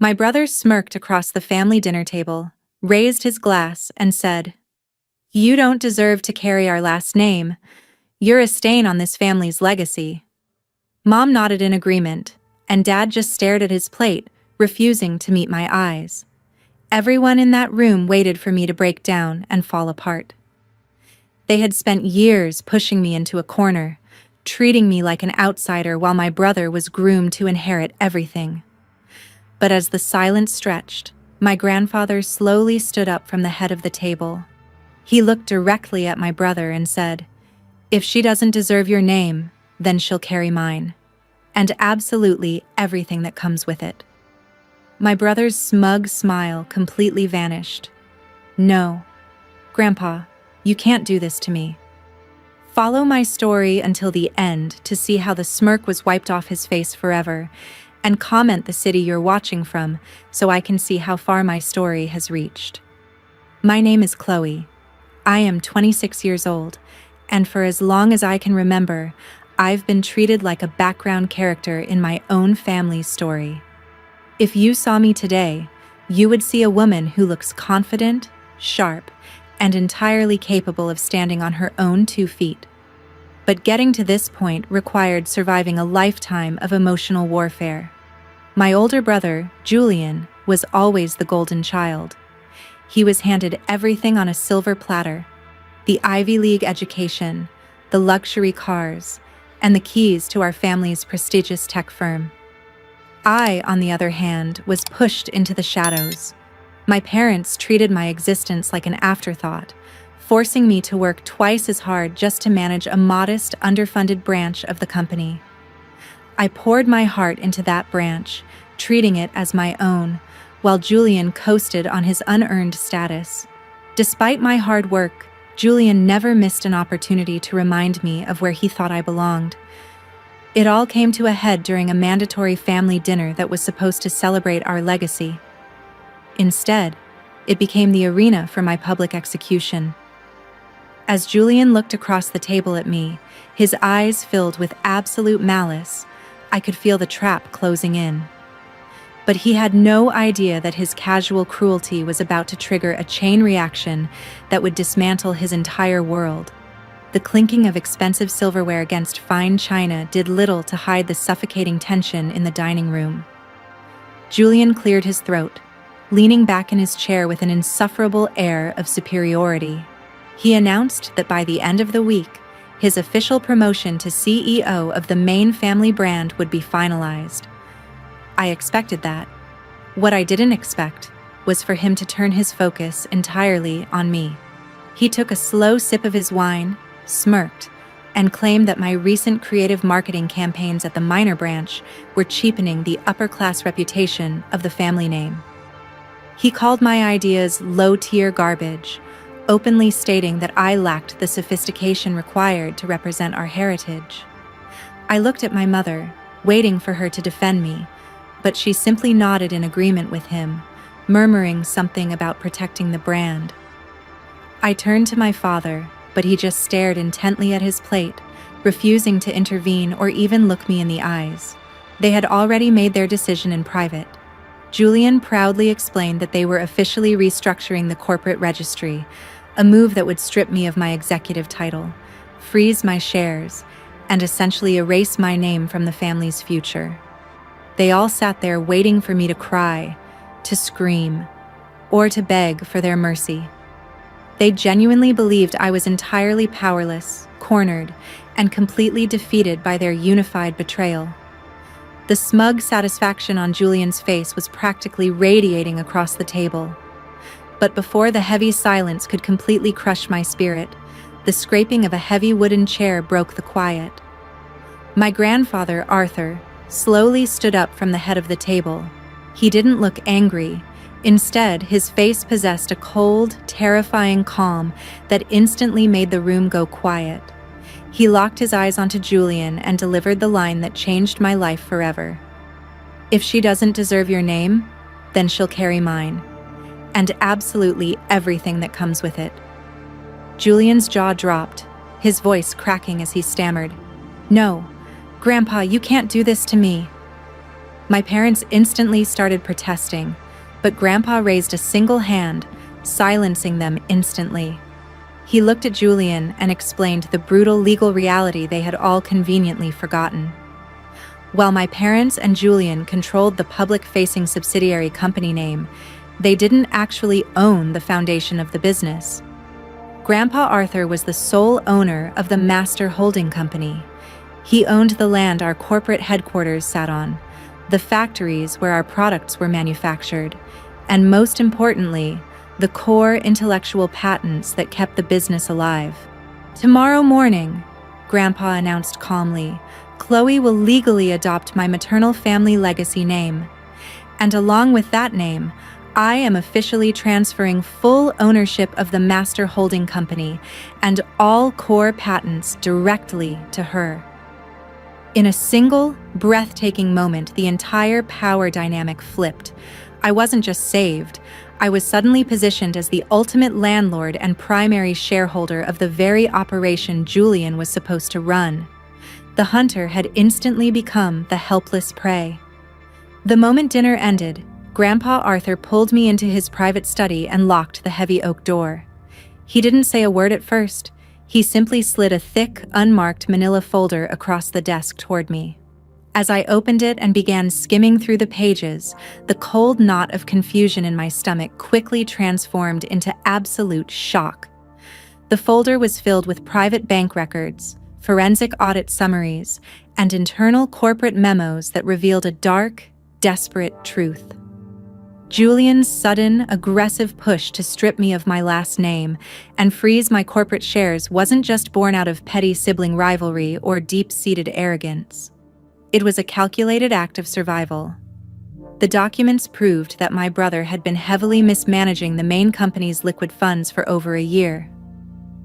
My brother smirked across the family dinner table, raised his glass, and said, "You don't deserve to carry our last name. You're a stain on this family's legacy." Mom nodded in agreement, and Dad just stared at his plate, refusing to meet my eyes. Everyone in that room waited for me to break down and fall apart. They had spent years pushing me into a corner, treating me like an outsider while my brother was groomed to inherit everything. But as the silence stretched, my grandfather slowly stood up from the head of the table. He looked directly at my brother and said, "If she doesn't deserve your name, then she'll carry mine, and absolutely everything that comes with it." My brother's smug smile completely vanished. "No, Grandpa, you can't do this to me." Follow my story until the end to see how the smirk was wiped off his face forever, and comment the city you're watching from so I can see how far my story has reached. My name is Chloe. I am 26 years old, and for as long as I can remember, I've been treated like a background character in my own family's story. If you saw me today, you would see a woman who looks confident, sharp, and entirely capable of standing on her own 2 feet. But getting to this point required surviving a lifetime of emotional warfare. My older brother, Julian, was always the golden child. He was handed everything on a silver platter: the Ivy League education, the luxury cars, and the keys to our family's prestigious tech firm. I, on the other hand, was pushed into the shadows. My parents treated my existence like an afterthought, forcing me to work twice as hard just to manage a modest, underfunded branch of the company. I poured my heart into that branch, treating it as my own, while Julian coasted on his unearned status. Despite my hard work, Julian never missed an opportunity to remind me of where he thought I belonged. It all came to a head during a mandatory family dinner that was supposed to celebrate our legacy. Instead, it became the arena for my public execution. As Julian looked across the table at me, his eyes filled with absolute malice, I could feel the trap closing in. But he had no idea that his casual cruelty was about to trigger a chain reaction that would dismantle his entire world. The clinking of expensive silverware against fine china did little to hide the suffocating tension in the dining room. Julian cleared his throat, leaning back in his chair with an insufferable air of superiority. He announced that by the end of the week, his official promotion to CEO of the main family brand would be finalized. I expected that. What I didn't expect was for him to turn his focus entirely on me. He took a slow sip of his wine, smirked, and claimed that my recent creative marketing campaigns at the minor branch were cheapening the upper-class reputation of the family name. He called my ideas low-tier garbage, openly stating that I lacked the sophistication required to represent our heritage. I looked at my mother, waiting for her to defend me, but she simply nodded in agreement with him, murmuring something about protecting the brand. I turned to my father, but he just stared intently at his plate, refusing to intervene or even look me in the eyes. They had already made their decision in private. Julian proudly explained that they were officially restructuring the corporate registry, a move that would strip me of my executive title, freeze my shares, and essentially erase my name from the family's future. They all sat there waiting for me to cry, to scream, or to beg for their mercy. They genuinely believed I was entirely powerless, cornered, and completely defeated by their unified betrayal. The smug satisfaction on Julian's face was practically radiating across the table. But before the heavy silence could completely crush my spirit, the scraping of a heavy wooden chair broke the quiet. My grandfather, Arthur, slowly stood up from the head of the table. He didn't look angry. Instead, his face possessed a cold, terrifying calm that instantly made the room go quiet. He locked his eyes onto Julian and delivered the line that changed my life forever. "If she doesn't deserve your name, then she'll carry mine, and absolutely everything that comes with it." Julian's jaw dropped, his voice cracking as he stammered, "No, Grandpa, you can't do this to me." My parents instantly started protesting, but Grandpa raised a single hand, silencing them instantly. He looked at Julian and explained the brutal legal reality they had all conveniently forgotten. While my parents and Julian controlled the public-facing subsidiary company name, they didn't actually own the foundation of the business. Grandpa Arthur was the sole owner of the master holding company. He owned the land our corporate headquarters sat on, the factories where our products were manufactured, and most importantly, the core intellectual patents that kept the business alive. "Tomorrow morning," Grandpa announced calmly, "Chloe will legally adopt my maternal family legacy name. And along with that name, I am officially transferring full ownership of the master holding company and all core patents directly to her." In a single, breathtaking moment, the entire power dynamic flipped. I wasn't just saved, I was suddenly positioned as the ultimate landlord and primary shareholder of the very operation Julian was supposed to run. The hunter had instantly become the helpless prey. The moment dinner ended, Grandpa Arthur pulled me into his private study and locked the heavy oak door. He didn't say a word at first. He simply slid a thick, unmarked manila folder across the desk toward me. As I opened it and began skimming through the pages, the cold knot of confusion in my stomach quickly transformed into absolute shock. The folder was filled with private bank records, forensic audit summaries, and internal corporate memos that revealed a dark, desperate truth. Julian's sudden, aggressive push to strip me of my last name and freeze my corporate shares wasn't just born out of petty sibling rivalry or deep-seated arrogance. It was a calculated act of survival. The documents proved that my brother had been heavily mismanaging the main company's liquid funds for over a year.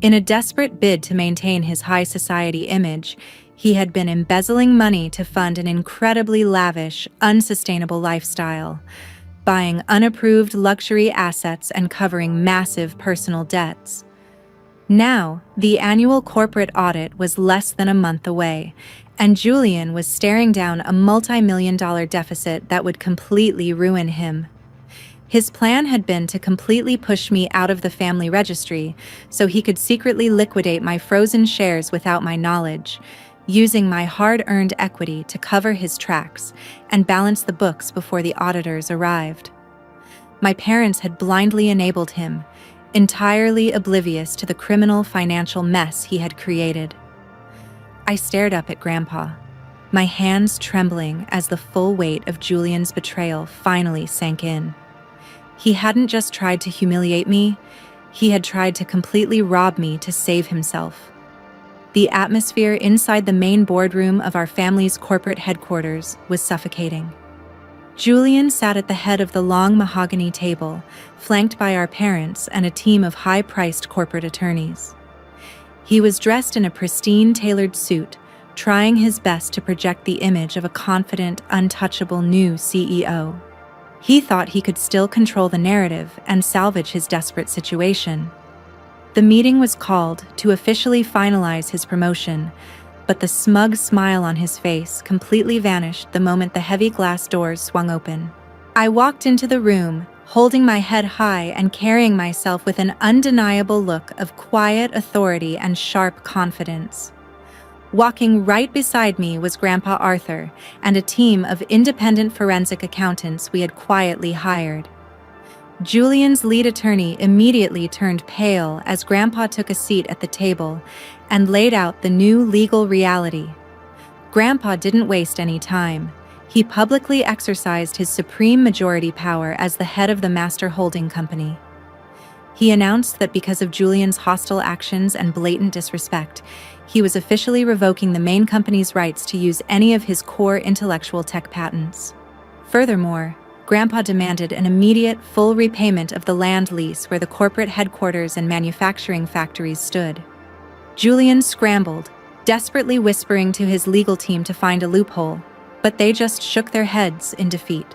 In a desperate bid to maintain his high society image, he had been embezzling money to fund an incredibly lavish, unsustainable lifestyle, buying unapproved luxury assets and covering massive personal debts. Now, the annual corporate audit was less than a month away, and Julian was staring down a multi-million-dollar deficit that would completely ruin him. His plan had been to completely push me out of the family registry so he could secretly liquidate my frozen shares without my knowledge, using my hard-earned equity to cover his tracks and balance the books before the auditors arrived. My parents had blindly enabled him, entirely oblivious to the criminal financial mess he had created. I stared up at Grandpa, my hands trembling as the full weight of Julian's betrayal finally sank in. He hadn't just tried to humiliate me, he had tried to completely rob me to save himself. The atmosphere inside the main boardroom of our family's corporate headquarters was suffocating. Julian sat at the head of the long mahogany table, flanked by our parents and a team of high-priced corporate attorneys. He was dressed in a pristine tailored suit, trying his best to project the image of a confident, untouchable new CEO. He thought he could still control the narrative and salvage his desperate situation. The meeting was called to officially finalize his promotion, but the smug smile on his face completely vanished the moment the heavy glass doors swung open. I walked into the room, holding my head high and carrying myself with an undeniable look of quiet authority and sharp confidence. Walking right beside me was Grandpa Arthur and a team of independent forensic accountants we had quietly hired. Julian's lead attorney immediately turned pale as Grandpa took a seat at the table and laid out the new legal reality. Grandpa didn't waste any time. He publicly exercised his supreme majority power as the head of the master holding company. He announced that because of Julian's hostile actions and blatant disrespect, he was officially revoking the main company's rights to use any of his core intellectual tech patents. Furthermore, Grandpa demanded an immediate, full repayment of the land lease where the corporate headquarters and manufacturing factories stood. Julian scrambled, desperately whispering to his legal team to find a loophole, but they just shook their heads in defeat.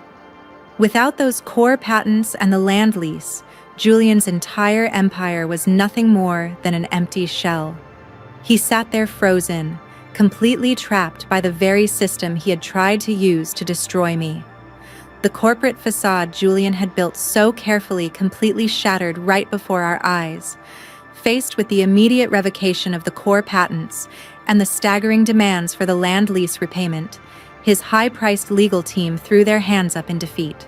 Without those core patents and the land lease, Julian's entire empire was nothing more than an empty shell. He sat there frozen, completely trapped by the very system he had tried to use to destroy me. The corporate facade Julian had built so carefully completely shattered right before our eyes. Faced with the immediate revocation of the core patents and the staggering demands for the land lease repayment, his high-priced legal team threw their hands up in defeat.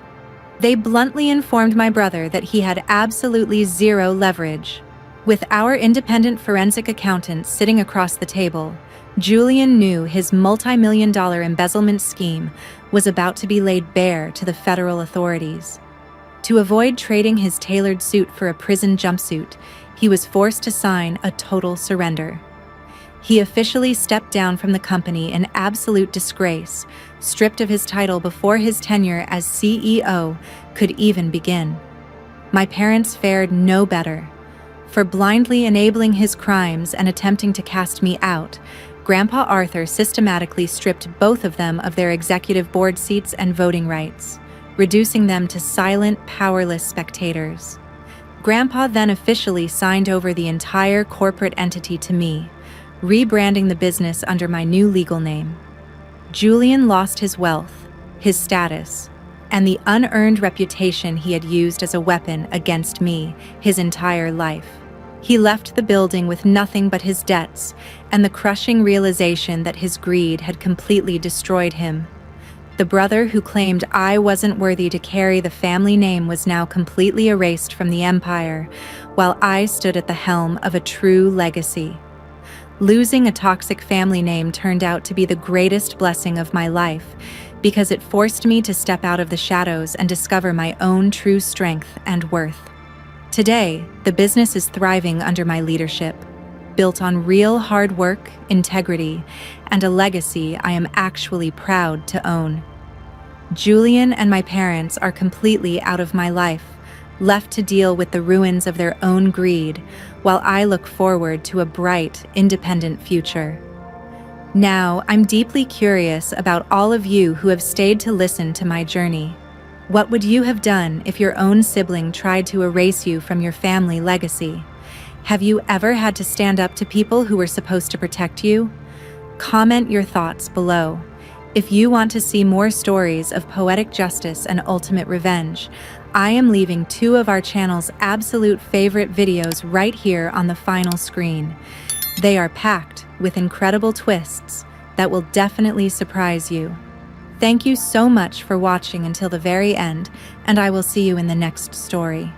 They bluntly informed my brother that he had absolutely zero leverage. With our independent forensic accountant sitting across the table, Julian knew his multi-million-dollar embezzlement scheme was about to be laid bare to the federal authorities. To avoid trading his tailored suit for a prison jumpsuit, he was forced to sign a total surrender. He officially stepped down from the company in absolute disgrace, stripped of his title before his tenure as CEO could even begin. My parents fared no better. For blindly enabling his crimes and attempting to cast me out, Grandpa Arthur systematically stripped both of them of their executive board seats and voting rights, reducing them to silent, powerless spectators. Grandpa then officially signed over the entire corporate entity to me, rebranding the business under my new legal name. Julian lost his wealth, his status, and the unearned reputation he had used as a weapon against me his entire life. He left the building with nothing but his debts and the crushing realization that his greed had completely destroyed him. The brother who claimed I wasn't worthy to carry the family name was now completely erased from the empire, while I stood at the helm of a true legacy. Losing a toxic family name turned out to be the greatest blessing of my life, because it forced me to step out of the shadows and discover my own true strength and worth. Today, the business is thriving under my leadership, built on real hard work, integrity, and a legacy I am actually proud to own. Julian and my parents are completely out of my life, left to deal with the ruins of their own greed, while I look forward to a bright, independent future. Now, I'm deeply curious about all of you who have stayed to listen to my journey. What would you have done if your own sibling tried to erase you from your family legacy? Have you ever had to stand up to people who were supposed to protect you? Comment your thoughts below. If you want to see more stories of poetic justice and ultimate revenge, I am leaving 2 of our channel's absolute favorite videos right here on the final screen. They are packed with incredible twists that will definitely surprise you. Thank you so much for watching until the very end, and I will see you in the next story.